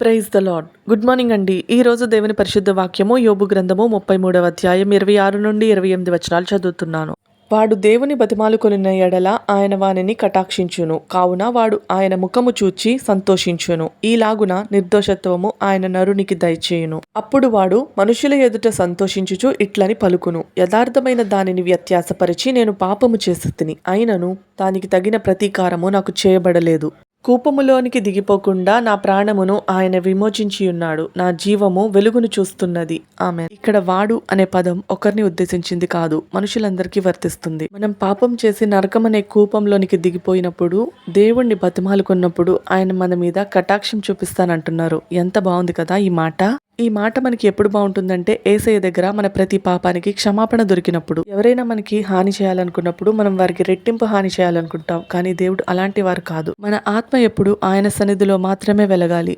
Praise the lord. Good morning అండి. ఈ రోజు దేవుని పరిశుద్ధ వాక్యము యోబు గ్రంథము 33వ అధ్యాయం 26 నుండి 28 వచనాలు చదువుతున్నాను. వాడు దేవుని బతిమాలుకొనిన ఎడల ఆయన వానిని కటాక్షించును, కావున వాడు ఆయన ముఖము చూచి సంతోషించును. ఈలాగున నిర్దోషత్వము ఆయన నరునికి దయచేయును. అప్పుడు వాడు మనుషుల ఎదుట సంతోషించుచు ఇట్లని పలుకును, యథార్థమైన దానిని వ్యత్యాసపరిచి నేను పాపము చేసితిని, అయినను దానికి తగిన ప్రతీకారము నాకు చేయబడలేదు. కూపములోనికి దిగిపోకుండా నా ప్రాణమును ఆయన విమోచించియున్నాడు. నా జీవము వెలుగును చూస్తున్నది. ఆమేన్. ఇక్కడ వాడు అనే పదం ఒకరిని ఉద్దేశించింది కాదు, మనుషులందరికీ వర్తిస్తుంది. మనం పాపం చేసి నరకం అనే కూపంలోనికి దిగిపోయినప్పుడు, దేవుణ్ణి బతిమాలుకున్నప్పుడు ఆయన మన మీద కటాక్షం చూపిస్తానంటున్నారు. ఎంత బాగుంది కదా ఈ మాట. ఈ మాట మనకి ఎప్పుడు బాగుంటుందంటే, యేసయ్య దగ్గర మన ప్రతి పాపానికి క్షమాపణ దొరికినప్పుడు. ఎవరైనా మనకి హాని చేయాలనుకున్నప్పుడు మనం వారికి రెట్టింపు హాని చేయాలనుకుంటాం, కానీ దేవుడు అలాంటి వారు కాదు. మన ఆత్మ ఎప్పుడు ఆయన సన్నిధిలో మాత్రమే వెలగాలి.